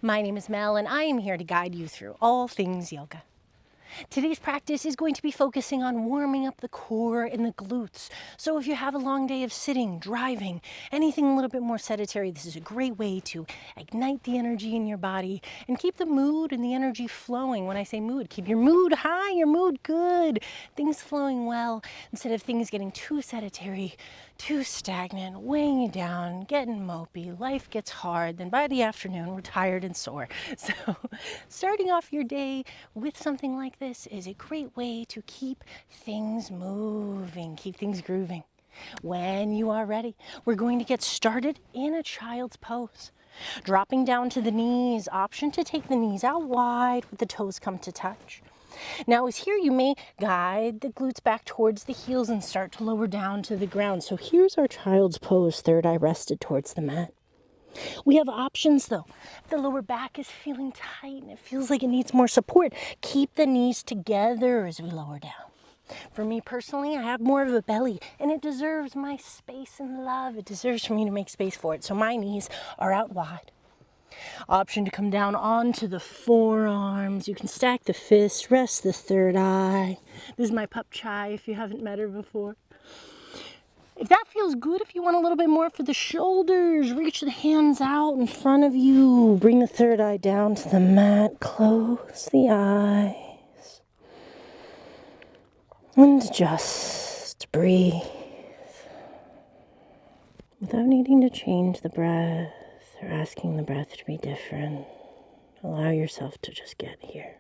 My name is Mel, and I am here to guide you through all things yoga. Today's practice is going to be focusing on warming up the core and the glutes. So if you have a long day of sitting, driving, anything a little bit more sedentary, this is a great way to ignite the energy in your body and keep the mood and the energy flowing. When I say mood, keep your mood high, your mood good, things flowing well, instead of things getting too sedentary, too stagnant, weighing you down, getting mopey. Life gets hard, then by the afternoon we're tired and sore. So starting off your day with something like this is a great way to keep things moving, keep things grooving. When you are ready, we're going to get started in a child's pose. Dropping down to the knees, option to take the knees out wide with the toes come to touch. Now as here you may guide the glutes back towards the heels and start to lower down to the ground. So here's our child's pose, third eye rested towards the mat. We have options though. If the lower back is feeling tight and it feels like it needs more support, keep the knees together as we lower down. For me personally, I have more of a belly and it deserves my space and love. It deserves for me to make space for it. So my knees are out wide. Option to come down onto the forearms. You can stack the fists, rest the third eye. This is my pup Chai if you haven't met her before. If that feels good, if you want a little bit more for the shoulders, reach the hands out in front of you. Bring the third eye down to the mat. Close the eyes. And just breathe. Without needing to change the breath or asking the breath to be different, allow yourself to just get here.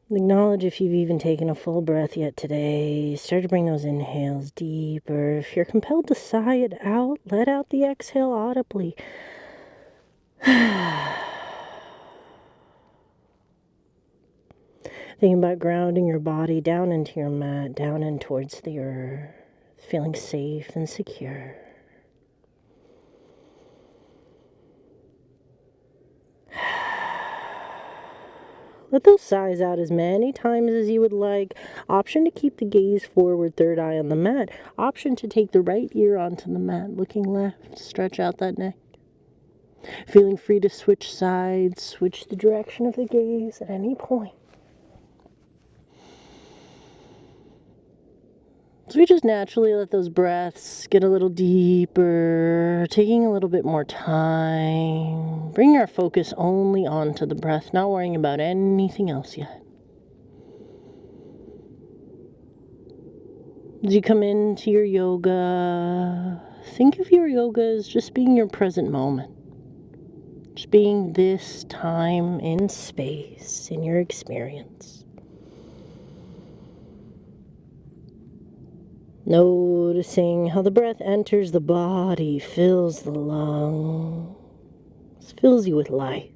Acknowledge if you've even taken a full breath yet today. Start to bring those inhales deeper. If you're compelled to sigh it out, let out the exhale audibly. Thinking about grounding your body down into your mat, down and towards the earth, feeling safe and secure. Let those sighs out as many times as you would like. Option to keep the gaze forward, third eye on the mat. Option to take the right ear onto the mat, looking left, stretch out that neck. Feeling free to switch sides, switch the direction of the gaze at any point. So we just naturally let those breaths get a little deeper, taking a little bit more time. Bring our focus only onto the breath, not worrying about anything else yet. As you come into your yoga, think of your yoga as just being your present moment. Just being this time in space, in your experience. Noticing how the breath enters the body, fills the lungs, fills you with life.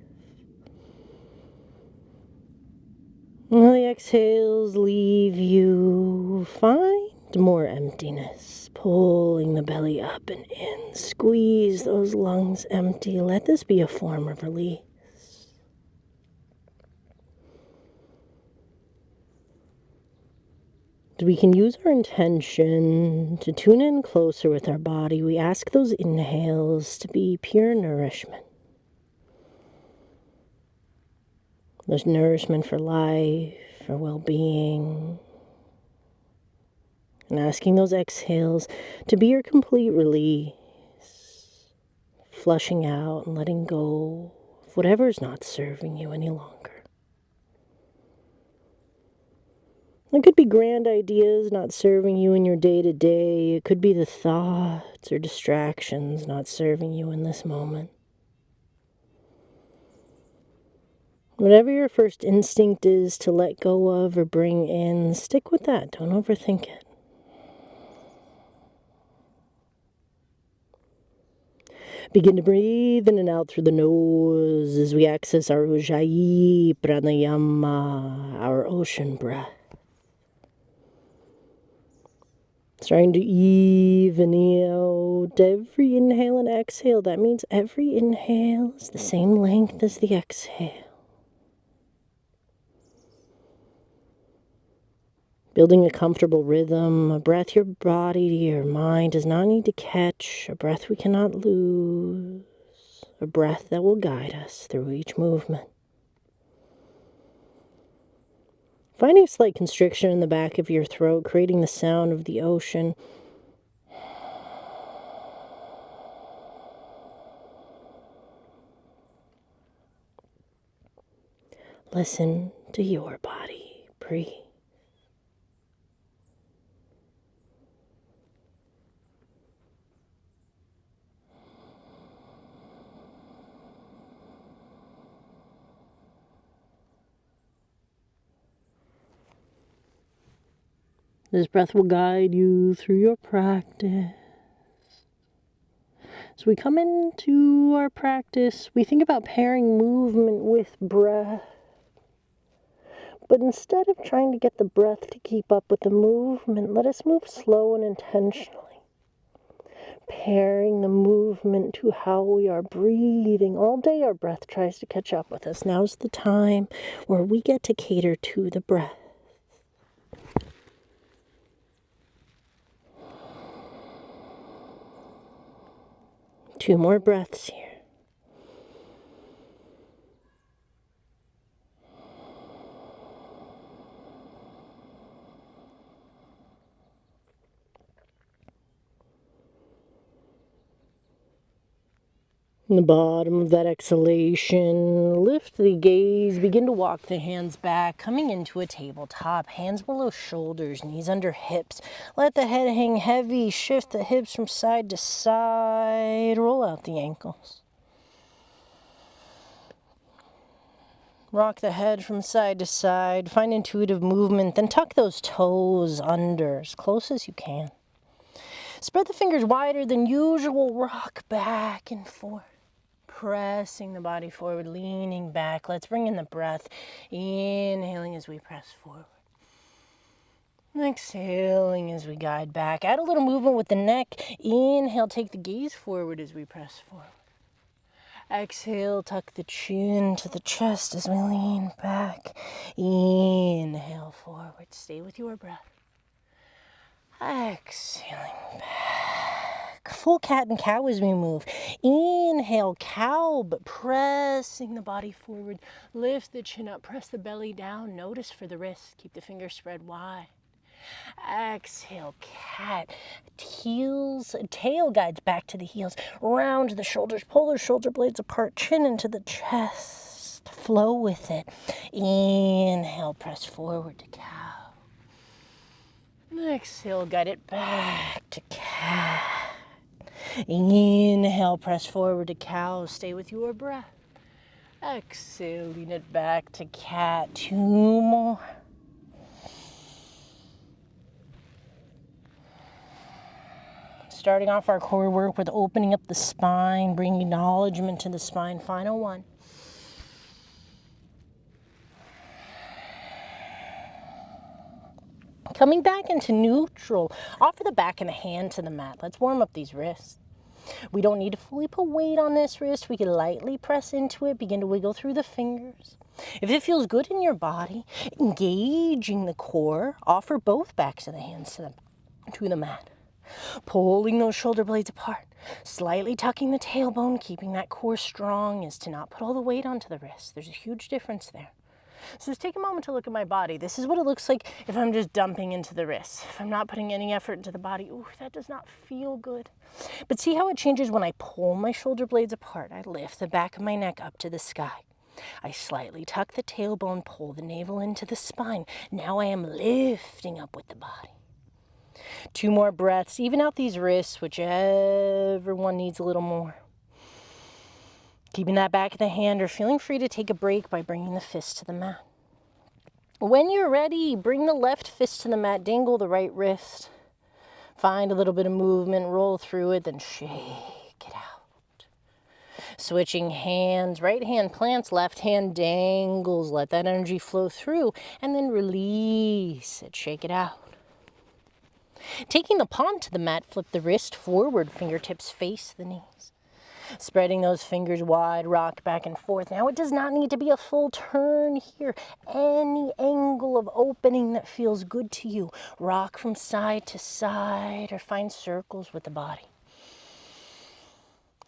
And the exhales leave you, find more emptiness, pulling the belly up and in. Squeeze those lungs empty. Let this be a form of release. We can use our intention to tune in closer with our body. We ask those inhales to be pure nourishment. There's nourishment for life, for well-being. And asking those exhales to be your complete release. Flushing out and letting go of whatever is not serving you any longer. It could be grand ideas not serving you in your day-to-day. It could be the thoughts or distractions not serving you in this moment. Whatever your first instinct is to let go of or bring in, stick with that. Don't overthink it. Begin to breathe in and out through the nose as we access our Ujjayi Pranayama, our ocean breath. Starting to even out every inhale and exhale. That means every inhale is the same length as the exhale. Building a comfortable rhythm, a breath your body, your mind does not need to catch, a breath we cannot lose, a breath that will guide us through each movement. Finding a slight constriction in the back of your throat, creating the sound of the ocean. Listen to your body. Breathe. This breath will guide you through your practice. As we come into our practice, we think about pairing movement with breath. But instead of trying to get the breath to keep up with the movement, let us move slow and intentionally. Pairing the movement to how we are breathing. All day our breath tries to catch up with us. Now's the time where we get to cater to the breath. 2 more breaths here. In the bottom of that exhalation, lift the gaze, begin to walk the hands back, coming into a tabletop, hands below shoulders, knees under hips. Let the head hang heavy, shift the hips from side to side, roll out the ankles. Rock the head from side to side, find intuitive movement, then tuck those toes under as close as you can. Spread the fingers wider than usual, rock back and forth. Pressing the body forward, leaning back. Let's bring in the breath. Inhaling as we press forward. Exhaling as we guide back. Add a little movement with the neck. Inhale, take the gaze forward as we press forward. Exhale, tuck the chin to the chest as we lean back. Inhale forward. Stay with your breath. Exhaling back. Full cat and cow as we move. Inhale, cow, but pressing the body forward. Lift the chin up, press the belly down. Notice for the wrists. Keep the fingers spread wide. Exhale, cat. Heels, tail guides back to the heels. Round the shoulders, pull those shoulder blades apart. Chin into the chest. Flow with it. Inhale, press forward to cow. Exhale, guide it back to cat. Inhale, press forward to cow. Stay with your breath. Exhale, lean it back to cat. 2 more. Starting off our core work with opening up the spine, bringing acknowledgement to the spine. Final 1. Coming back into neutral, offer the back and the hand to the mat. Let's warm up these wrists. We don't need to fully put weight on this wrist. We can lightly press into it, begin to wiggle through the fingers. If it feels good in your body, engaging the core, offer both backs of the hands to the mat. Pulling those shoulder blades apart, slightly tucking the tailbone, keeping that core strong is to not put all the weight onto the wrist. There's a huge difference there. So just take a moment to look at my body. This is what it looks like if I'm just dumping into the wrist. If I'm not putting any effort into the body, ooh, that does not feel good. But see how it changes when I pull my shoulder blades apart. I lift the back of my neck up to the sky. I slightly tuck the tailbone, pull the navel into the spine. Now I am lifting up with the body. 2 more breaths. Even out these wrists, whichever one needs a little more. Keeping that back of the hand or feeling free to take a break by bringing the fist to the mat. When you're ready, bring the left fist to the mat, dangle the right wrist. Find a little bit of movement, roll through it, then shake it out. Switching hands, right hand plants, left hand dangles. Let that energy flow through and then release it, shake it out. Taking the palm to the mat, flip the wrist forward, fingertips face the knees. Spreading those fingers wide, rock back and forth. Now it does not need to be a full turn here. Any angle of opening that feels good to you. Rock from side to side or find circles with the body.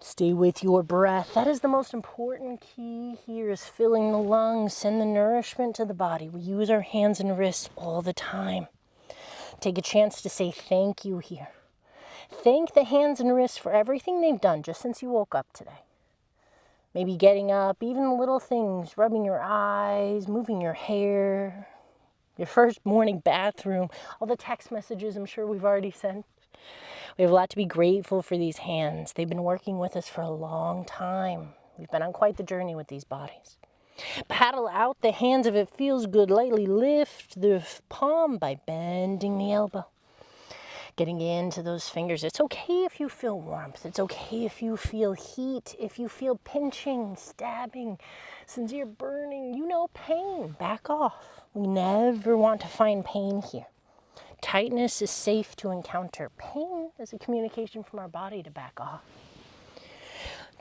Stay with your breath. That is the most important key here, is filling the lungs, send the nourishment to the body. We use our hands and wrists all the time. Take a chance to say thank you here. Thank the hands and wrists for everything they've done just since you woke up today. Maybe getting up, even the little things, rubbing your eyes, moving your hair, your first morning bathroom, all the text messages I'm sure we've already sent. We have a lot to be grateful for these hands. They've been working with us for a long time. We've been on quite the journey with these bodies. Paddle out the hands if it feels good. Lightly lift the palm by bending the elbow. Getting into those fingers. It's okay if you feel warmth. It's okay if you feel heat, if you feel pinching, stabbing, sincere burning, pain. Back off. We never want to find pain here. Tightness is safe to encounter. Pain is a communication from our body to back off.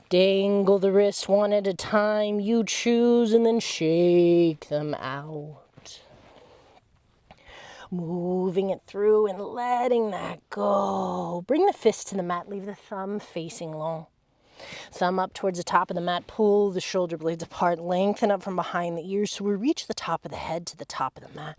Dangle the wrists one at a time. You choose, and then shake them out. Moving it through and letting that go. Bring the fist to the mat. Leave the thumb facing long. Thumb up towards the top of the mat. Pull the shoulder blades apart. Lengthen up from behind the ears so we reach the top of the head to the top of the mat.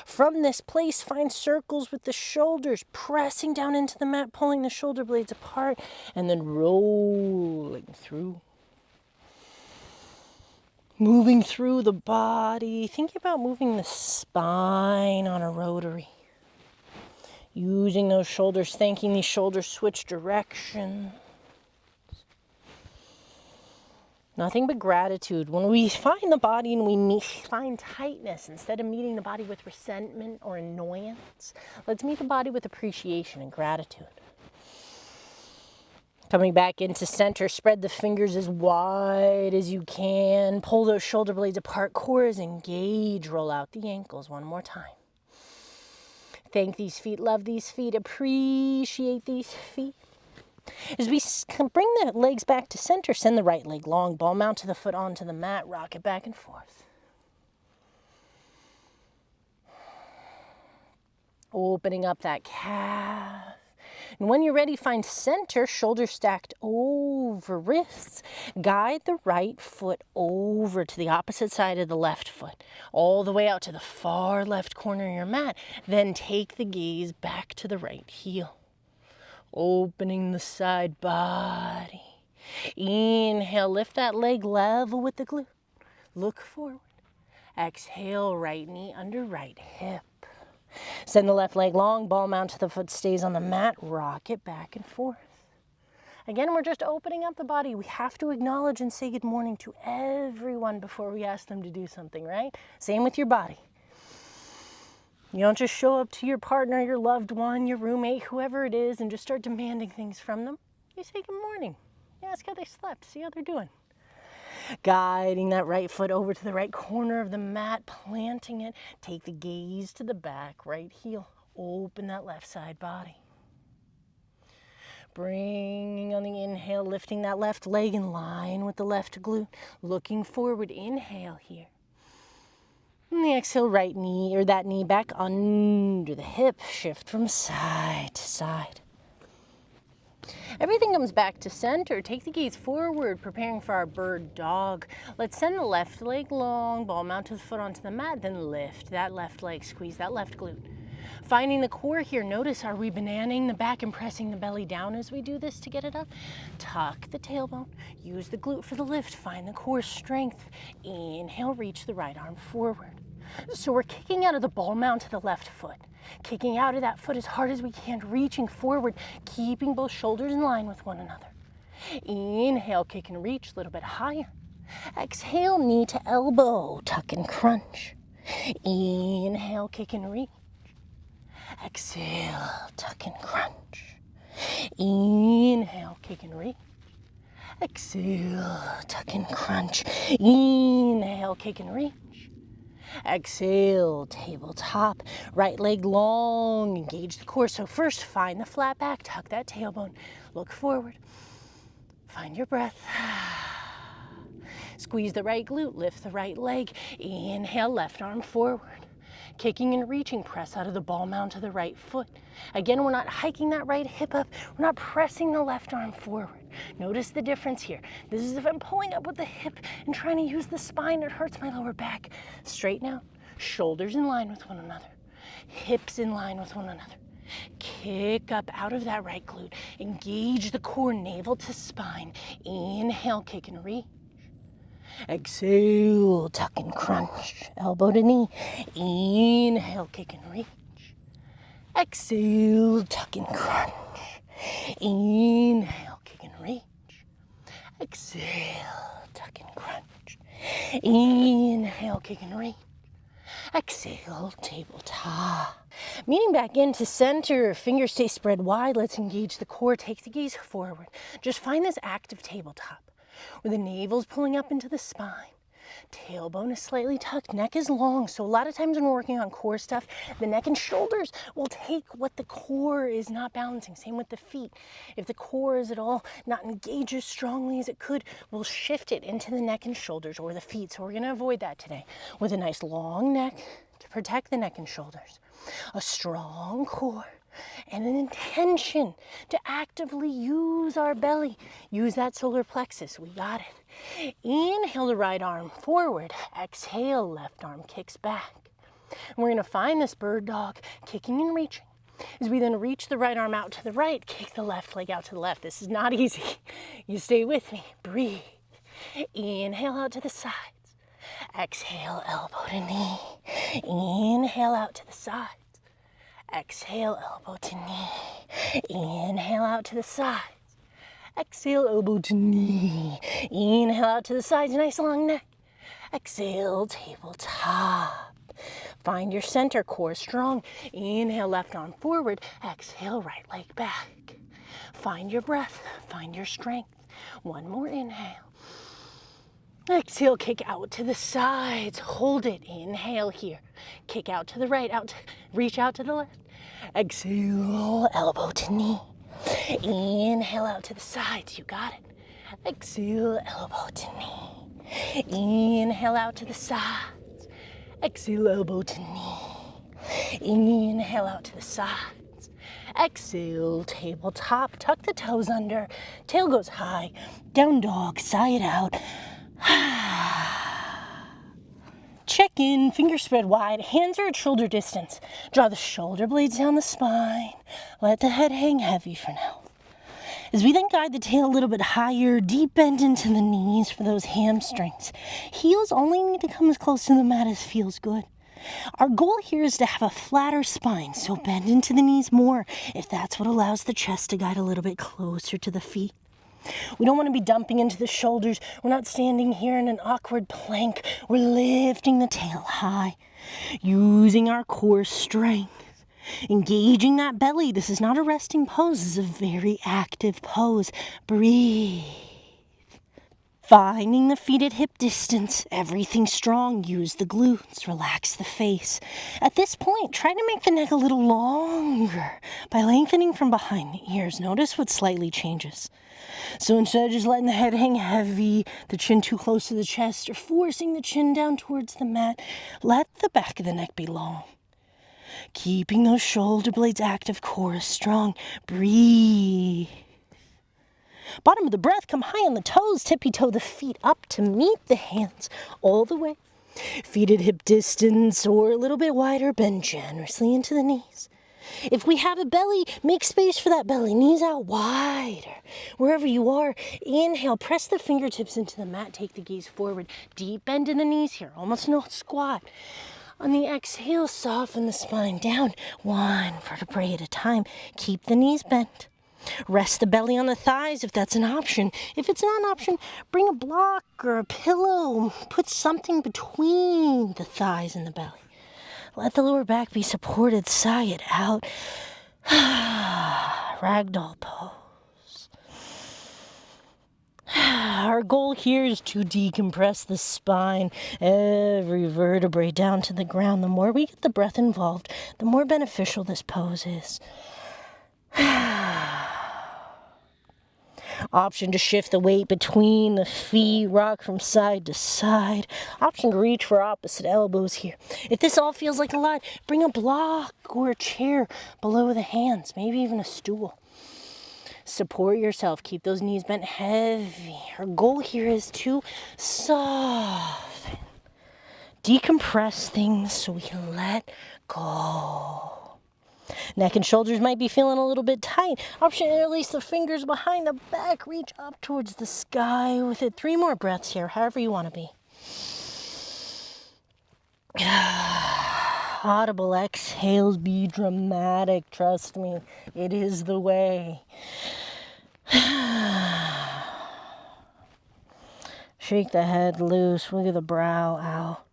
From this place, find circles with the shoulders, pressing down into the mat, pulling the shoulder blades apart, and then rolling through. Moving through the body. Think about moving the spine on a rotary. Using those shoulders, thanking these shoulders switch directions. Nothing but gratitude. When we find the body and we find tightness, instead of meeting the body with resentment or annoyance, let's meet the body with appreciation and gratitude. Coming back into center, spread the fingers as wide as you can. Pull those shoulder blades apart. Core is engaged. Roll out the ankles one more time. Thank these feet, love these feet, appreciate these feet. As we bring the legs back to center, send the right leg long, ball mount to the foot onto the mat, rock it back and forth. Opening up that calf. And when you're ready, find center, shoulders stacked over wrists. Guide the right foot over to the opposite side of the left foot, all the way out to the far left corner of your mat. Then take the gaze back to the right heel. Opening the side body. Inhale, lift that leg level with the glute. Look forward. Exhale, right knee under right hip. Send the left leg long, ball mount to the foot stays on the mat, rock it back and forth. Again, we're just opening up the body. We have to acknowledge and say good morning to everyone before we ask them to do something, right? Same with your body. You don't just show up to your partner, your loved one, your roommate, whoever it is, and just start demanding things from them. You say good morning. You ask how they slept, see how they're doing. Guiding that right foot over to the right corner of the mat, planting it. Take the gaze to the back, right heel. Open that left side body. Bringing on the inhale, lifting that left leg in line with the left glute. Looking forward, inhale here. And the exhale, right knee, or that knee back under the hip. Shift from side to side. Everything comes back to center. Take the gaze forward, preparing for our bird dog. Let's send the left leg long, ball mount to the foot onto the mat, then lift that left leg, squeeze that left glute. Finding the core here, notice, are we bananing the back and pressing the belly down as we do this to get it up? Tuck the tailbone, use the glute for the lift, find the core strength. Inhale, reach the right arm forward. So we're kicking out of the ball mount to the left foot. Kicking out of that foot as hard as we can, reaching forward, keeping both shoulders in line with one another. Inhale, kick and reach, a little bit higher. Exhale, knee to elbow, tuck and crunch. Inhale, kick and reach. Exhale, tuck and crunch. Inhale, kick and reach. Exhale, tuck and crunch. Inhale, kick and reach. Exhale, tabletop. Right leg long, engage the core. So first, find the flat back, tuck that tailbone, look forward. Find your breath. Squeeze the right glute, lift the right leg. Inhale, left arm forward. Kicking and reaching, press out of the ball mound to the right foot. Again, we're not hiking that right hip up. We're not pressing the left arm forward. Notice the difference here. This is if I'm pulling up with the hip and trying to use the spine, it hurts my lower back. Straighten out, shoulders in line with one another. Hips in line with one another. Kick up out of that right glute. Engage the core, navel to spine. Inhale, kick and reach. Exhale, tuck and crunch, elbow to knee. Inhale, kick and reach. Exhale, tuck and crunch. Inhale, kick and reach. Exhale, tuck and crunch. Inhale, kick and reach. Exhale, tabletop. Meeting back into center, fingers stay spread wide. Let's engage the core, take the gaze forward. Just find this active tabletop where the navel's pulling up into the spine. Tailbone is slightly tucked, neck is long. So a lot of times when we're working on core stuff, the neck and shoulders will take what the core is not balancing. Same with the feet. If the core is at all not engaged as strongly as it could, we'll shift it into the neck and shoulders or the feet. So we're gonna avoid that today with a nice long neck to protect the neck and shoulders. A strong core and an intention to actively use our belly. Use that solar plexus. We got it. Inhale the right arm forward. Exhale, left arm kicks back. And we're going to find this bird dog, kicking and reaching. As we then reach the right arm out to the right, kick the left leg out to the left. This is not easy. You stay with me. Breathe. Inhale out to the sides. Exhale, elbow to knee. Inhale out to the sides. Exhale, elbow to knee. Inhale out to the sides. Exhale, elbow to knee. Inhale out to the sides, nice long neck. Exhale, tabletop. Find your center, core strong. Inhale, left arm forward. Exhale, right leg back. Find your breath, find your strength. One more inhale. Exhale, kick out to the sides. Hold it. Inhale here. Kick out to the right, reach out to the left. Exhale, elbow to knee. Inhale out to the sides. You got it. Exhale, elbow to knee. Inhale out to the sides. Exhale, elbow to knee. Inhale out to the sides. Exhale, tabletop. Tuck the toes under. Tail goes high. Down dog, sigh it out. Check in, fingers spread wide, hands are at shoulder distance. Draw the shoulder blades down the spine. Let the head hang heavy for now. As we then guide the tail a little bit higher, deep bend into the knees for those hamstrings. Heels only need to come as close to the mat as feels good. Our goal here is to have a flatter spine, so bend into the knees more if that's what allows the chest to guide a little bit closer to the feet. We don't want to be dumping into the shoulders. We're not standing here in an awkward plank. We're lifting the tail high, using our core strength, engaging that belly. This is not a resting pose. This is a very active pose. Breathe. Finding the feet at hip distance, everything strong, use the glutes, relax the face. At this point, try to make the neck a little longer by lengthening from behind the ears. Notice what slightly changes. So instead of just letting the head hang heavy, the chin too close to the chest, or forcing the chin down towards the mat, let the back of the neck be long. Keeping those shoulder blades active, core strong. Breathe. Bottom of the breath, come high on the toes, tippy-toe the feet up to meet the hands all the way. Feet at hip distance or a little bit wider, bend generously into the knees. If we have a belly, make space for that belly, knees out wider. Wherever you are, inhale, press the fingertips into the mat, take the gaze forward. Deep bend in the knees here, almost no squat. On the exhale, soften the spine down, one vertebrae at a time. Keep the knees bent. Rest the belly on the thighs if that's an option. If it's not an option, bring a block or a pillow. Put something between the thighs and the belly. Let the lower back be supported. Sigh it out. Ragdoll pose. Our goal here is to decompress the spine, every vertebrae down to the ground. The more we get the breath involved, the more beneficial this pose is. Option to shift the weight between the feet, rock from side to side. Option to reach for opposite elbows here. If this all feels like a lot, bring a block or a chair below the hands, maybe even a stool. Support yourself. Keep those knees bent heavy. Our goal here is to soften. Decompress things so we can let go. Neck and shoulders might be feeling a little bit tight. Option to release the fingers behind the back. Reach up towards the sky with it. 3 more breaths here, however you want to be. Audible exhales, be dramatic. Trust me, it is the way. Shake the head loose. Look at the brow out.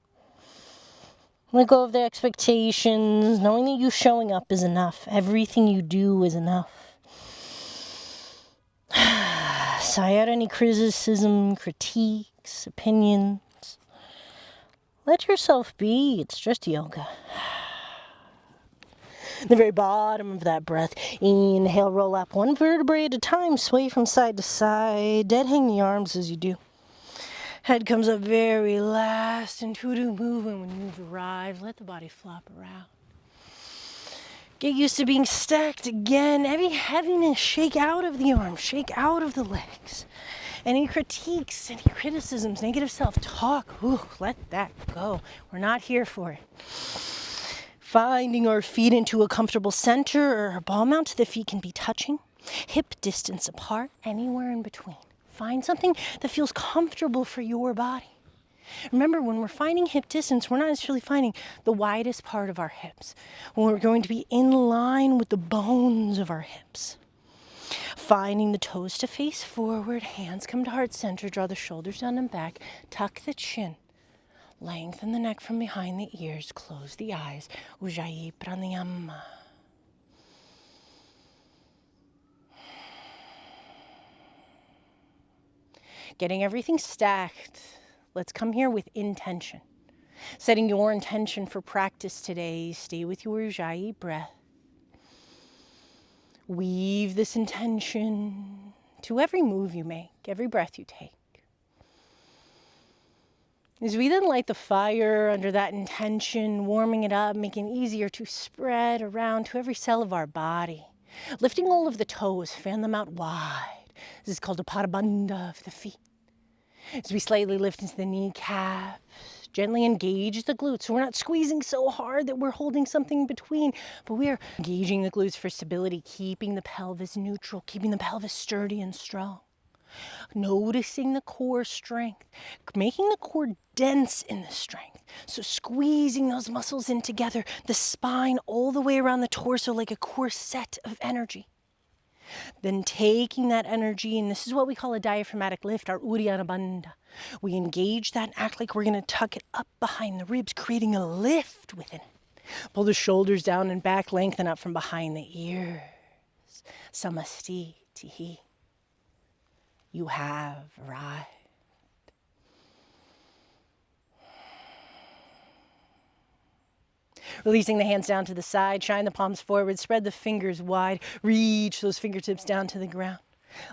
Let go of the expectations, knowing that you showing up is enough. Everything you do is enough. Sigh out any criticism, critiques, opinions. Let yourself be. It's just yoga. The very bottom of that breath. Inhale, roll up 1 vertebrae at a time. Sway from side to side. Dead hang the arms as you do. Head comes up very last. Intuitive movement when you've arrived. Let the body flop around. Get used to being stacked again. Any heaviness, shake out of the arms. Shake out of the legs. Any critiques, any criticisms, negative self-talk, let that go. We're not here for it. Finding our feet into a comfortable center or a ball mount. The feet can be touching. Hip distance apart, anywhere in between. Find something that feels comfortable for your body. Remember, when we're finding hip distance, we're not necessarily finding the widest part of our hips. When we're going to be in line with the bones of our hips. Finding the toes to face forward, hands come to heart center, draw the shoulders down and back, tuck the chin. Lengthen the neck from behind the ears, close the eyes. Ujjayi pranayama. Getting everything stacked, let's come here with intention. Setting your intention for practice today, stay with your Ujjayi breath. Weave this intention to every move you make, every breath you take. As we then light the fire under that intention, warming it up, making it easier to spread around to every cell of our body. Lifting all of the toes, fan them out wide. This is called a padabandha of the feet. As we slightly lift into the kneecaps, gently engage the glutes. So we're not squeezing so hard that we're holding something in between, but we're engaging the glutes for stability, keeping the pelvis neutral, keeping the pelvis sturdy and strong. Noticing the core strength, making the core dense in the strength. So squeezing those muscles in together, the spine all the way around the torso like a corset of energy. Then taking that energy, and this is what we call a diaphragmatic lift, our Uddiyana Bandha. We engage that and act like we're going to tuck it up behind the ribs, creating a lift within it. Pull the shoulders down and back, lengthen up from behind the ears. Samasti Tihi. You have arrived. Releasing the hands down to the side, shine the palms forward, spread the fingers wide, reach those fingertips down to the ground.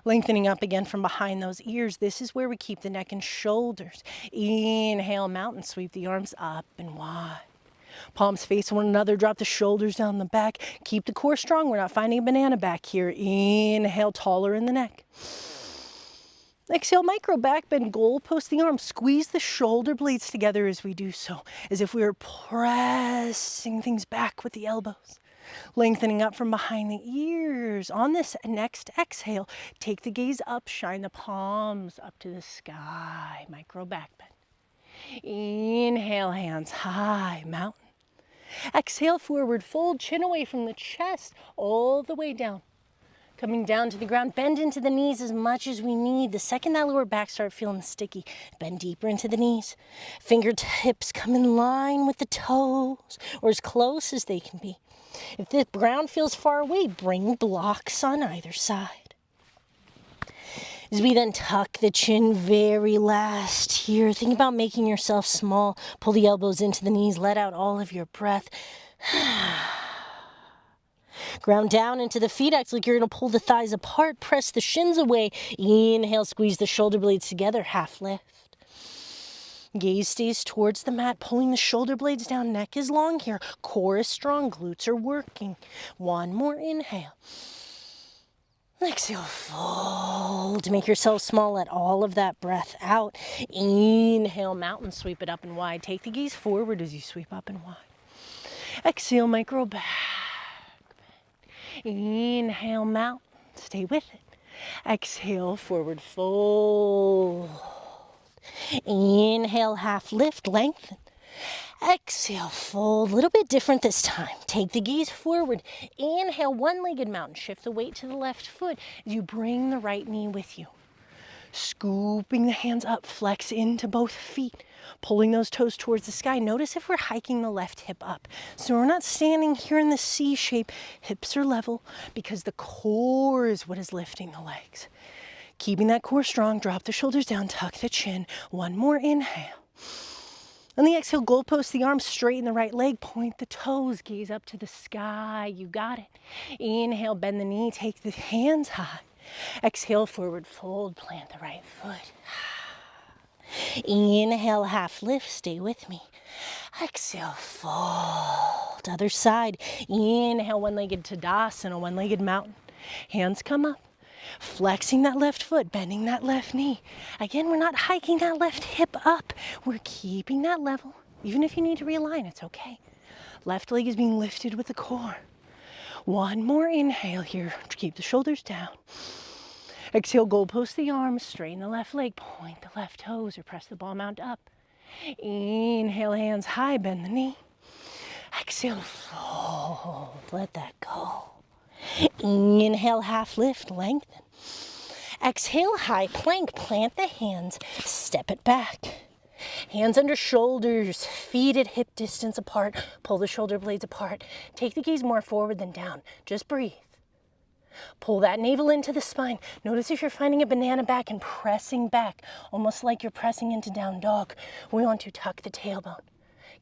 Lengthening up again from behind those ears. This is where we keep the neck and shoulders. Inhale, mountain sweep the arms up and wide. Palms face one another, drop the shoulders down the back. Keep the core strong, we're not finding a banana back here. Inhale, taller in the neck. Exhale, micro back bend, goalpost the arms. Squeeze the shoulder blades together as we do so, as if we were pressing things back with the elbows. Lengthening up from behind the ears. On this next exhale, take the gaze up, shine the palms up to the sky. Micro back bend. Inhale, hands high, mountain. Exhale, forward fold, chin away from the chest, all the way down. Coming down to the ground, bend into the knees as much as we need. The second that lower back starts feeling sticky, bend deeper into the knees. Fingertips come in line with the toes, or as close as they can be. If the ground feels far away, bring blocks on either side. As we then tuck the chin very last here, think about making yourself small. Pull the elbows into the knees, let out all of your breath. Ground down into the feet. Act like you're going to pull the thighs apart. Press the shins away. Inhale, squeeze the shoulder blades together. Half lift. Gaze stays towards the mat, pulling the shoulder blades down. Neck is long here. Core is strong. Glutes are working. One more inhale. Exhale, fold. Make yourself small. Let all of that breath out. Inhale, mountain, sweep it up and wide. Take the gaze forward as you sweep up and wide. Exhale, micro back. Inhale, mountain. Stay with it. Exhale, forward fold. Inhale, half lift, lengthen. Exhale, fold. A little bit different this time. Take the gaze forward. Inhale, one-legged mountain. Shift the weight to the left foot as you bring the right knee with you. Scooping the hands up, flex into both feet. Pulling those toes towards the sky. Notice if we're hiking the left hip up. So we're not standing here in the C shape. Hips are level because the core is what is lifting the legs. Keeping that core strong, drop the shoulders down, tuck the chin. One more inhale. On the exhale, goalpost the arms, straighten the right leg, point the toes, gaze up to the sky. You got it. Inhale, bend the knee, take the hands high. Exhale, forward fold, plant the right foot. Inhale, half lift, stay with me. Exhale, fold. Other side. Inhale, one-legged Tadasana, one-legged mountain. Hands come up. Flexing that left foot, bending that left knee. Again, we're not hiking that left hip up. We're keeping that level. Even if you need to realign, it's okay. Left leg is being lifted with the core. One more inhale here. Keep the shoulders down. Exhale, goalpost the arms, straighten the left leg, point the left toes or press the ball mount up. Inhale, hands high, bend the knee. Exhale, fold, let that go. Inhale, half lift, lengthen. Exhale, high plank, plant the hands, step it back. Hands under shoulders, feet at hip distance apart, pull the shoulder blades apart. Take the gaze more forward than down, just breathe. Pull that navel into the spine. Notice if you're finding a banana back and pressing back, almost like you're pressing into down dog. We want to tuck the tailbone.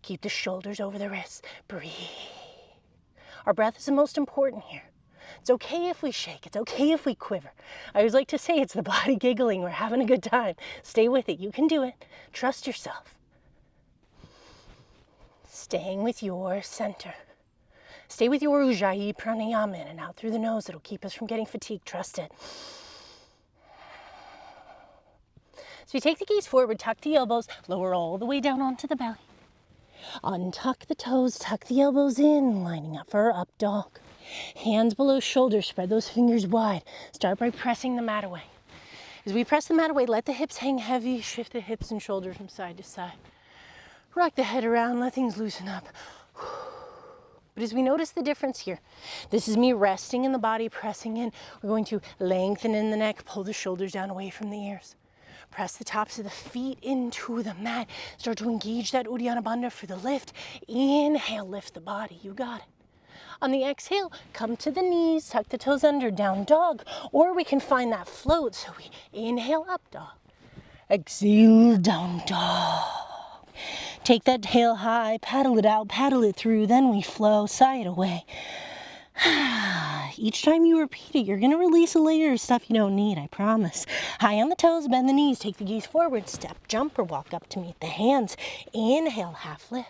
Keep the shoulders over the wrists. Breathe. Our breath is the most important here. It's okay if we shake. It's okay if we quiver. I always like to say it's the body giggling. We're having a good time. Stay with it. You can do it. Trust yourself. Staying with your center. Stay with your Ujjayi pranayama in and out through the nose. It'll keep us from getting fatigued. Trust it. So we take the gaze forward, tuck the elbows, lower all the way down onto the belly. Untuck the toes, tuck the elbows in, lining up for our up dog. Hands below shoulders, spread those fingers wide. Start by pressing the mat away. As we press the mat away, let the hips hang heavy, shift the hips and shoulders from side to side. Rock the head around, let things loosen up. But as we notice the difference here, this is me resting in the body, pressing in. We're going to lengthen in the neck, pull the shoulders down away from the ears. Press the tops of the feet into the mat. Start to engage that Uddiyana Bandha for the lift. Inhale, lift the body. You got it. On the exhale, come to the knees, tuck the toes under, down dog. Or we can find that float. So we inhale, up dog. Exhale, down dog. Take that tail high, paddle it out, paddle it through, then we flow, sigh it away. Each time you repeat it, you're going to release a layer of stuff you don't need, I promise. High on the toes, bend the knees, take the gaze forward, step, jump, or walk up to meet the hands. Inhale, half lift.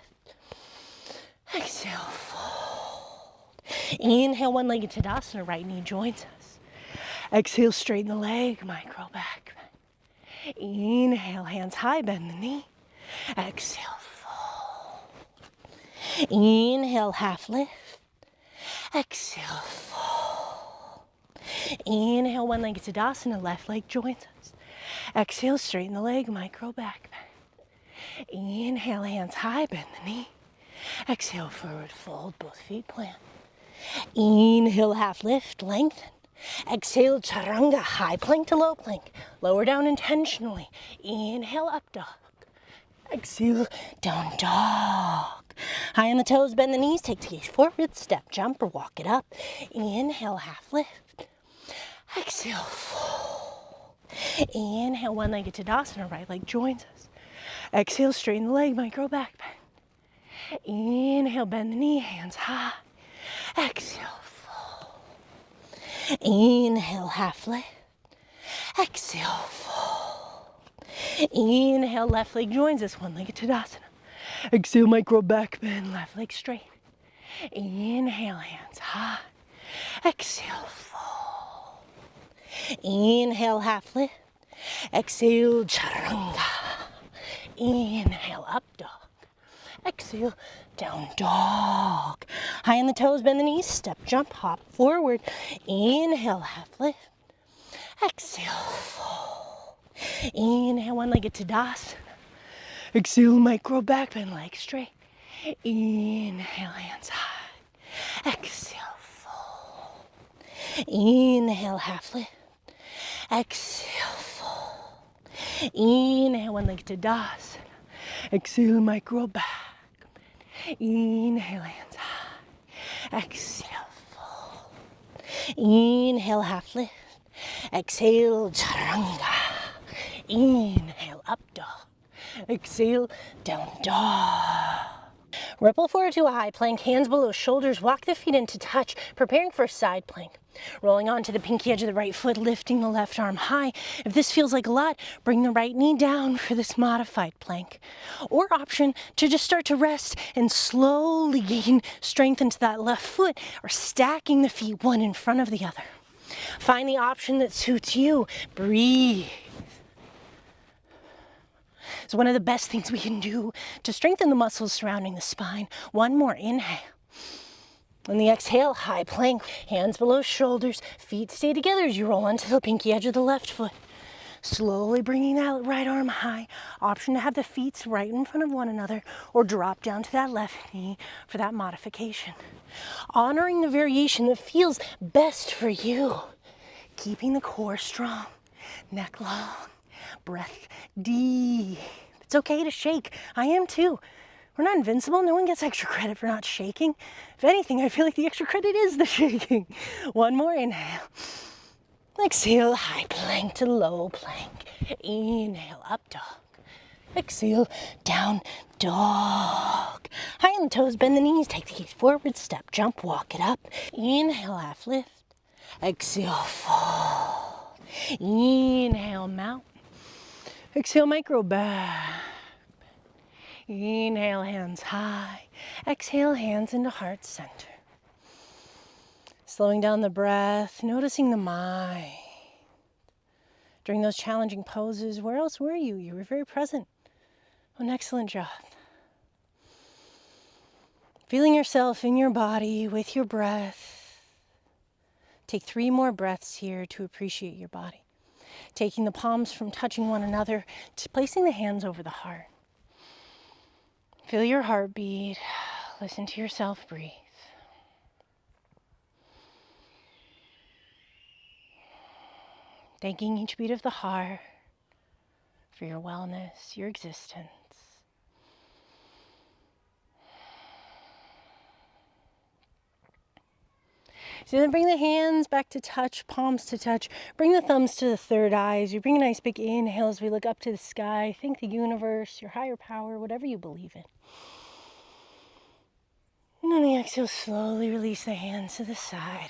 Exhale, fold. Inhale, one-legged Tadasana, right knee joins us. Exhale, straighten the leg, micro back. Inhale, hands high, bend the knee. Exhale, fold. Inhale, half lift. Exhale, fold. Inhale, one-legged Tadasana, left leg joins us. Exhale, straighten the leg, micro back. Inhale, hands high, bend the knee. Exhale, forward fold, both feet plant. Inhale, half lift, lengthen. Exhale, Chaturanga, high plank to low plank. Lower down intentionally. Inhale, up dog. Exhale, down dog. High on the toes, bend the knees, take the gaze forward, step, jump, or walk it up. Inhale, half lift. Exhale, fold. Inhale, one-legged Tadasana, right leg joins us. Exhale, straighten the leg, micro back bend. Inhale, bend the knee, hands high. Exhale, fold. Inhale, half lift. Exhale, fold. Inhale, left leg joins us, one-legged Tadasana. Exhale, micro back bend, left leg straight. Inhale, hands high. Exhale, fold. Inhale, half lift. Exhale, chaturanga. Inhale, up dog. Exhale, down dog. High on the toes, bend the knees, step, jump, hop forward. Inhale, half lift. Exhale, fold. Inhale, one-legged Tadasana. Exhale, micro back bend, legs straight. Inhale, hands high. Exhale, fold. Inhale, half lift. Exhale, fold. Inhale, one-legged Tadasana. Exhale, micro back. Inhale, hands high. Exhale, fold. Inhale, half lift. Exhale, chaturanga. Inhale, up dog. Exhale, down dog. Ripple forward to a high plank, hands below shoulders, walk the feet into touch, preparing for a side plank. Rolling onto the pinky edge of the right foot, lifting the left arm high. If this feels like a lot, bring the right knee down for this modified plank. Or option to just start to rest and slowly gain strength into that left foot, or stacking the feet one in front of the other. Find the option that suits you. Breathe. It's one of the best things we can do to strengthen the muscles surrounding the spine. One more inhale. On the exhale, high plank, hands below shoulders, feet stay together as you roll onto the pinky edge of the left foot. Slowly bringing that right arm high. Option to have the feet right in front of one another or drop down to that left knee for that modification. Honoring the variation that feels best for you. Keeping the core strong, neck long, breath deep. It's okay to shake. I am too. We're not invincible. No one gets extra credit for not shaking. If anything, I feel like the extra credit is the shaking. One more inhale. Exhale, high plank to low plank. Inhale, up dog. Exhale, down dog. High on the toes, bend the knees, take the gaze forward, step, jump, walk it up. Inhale, half lift. Exhale, fold. Inhale, mount. Exhale, micro back. Inhale, hands high. Exhale, hands into heart center. Slowing down the breath, noticing the mind. During those challenging poses, where else were you? You were very present. An excellent job. Feeling yourself in your body with your breath. Take 3 more breaths here to appreciate your body. Taking the palms from touching one another to placing the hands over the heart. Feel your heartbeat. Listen to yourself breathe. Thanking each beat of the heart for your wellness, your existence. So then bring the hands back to touch, palms to touch. Bring the thumbs to the third eye as you bring a nice big inhale as we look up to the sky. Thank the universe, your higher power, whatever you believe in. And on the exhale, slowly release the hands to the side.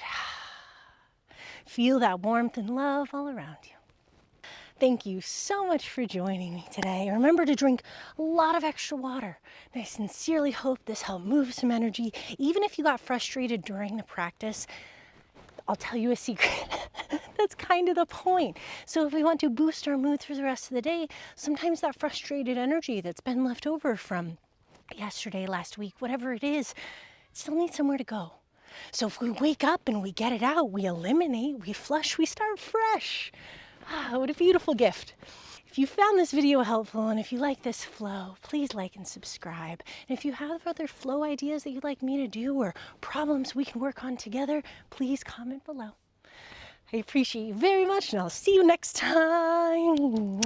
Feel that warmth and love all around you. Thank you so much for joining me today. Remember to drink a lot of extra water. And I sincerely hope this helped move some energy. Even if you got frustrated during the practice, I'll tell you a secret. That's kind of the point. So if we want to boost our mood through the rest of the day, sometimes that frustrated energy that's been left over from yesterday, last week, whatever it is, it still needs somewhere to go. So if we wake up and we get it out, we eliminate, we flush, we start fresh. Ah, what a beautiful gift. If you found this video helpful and if you like this flow, please like and subscribe. And if you have other flow ideas that you'd like me to do or problems we can work on together, please comment below. I appreciate you very much and I'll see you next time.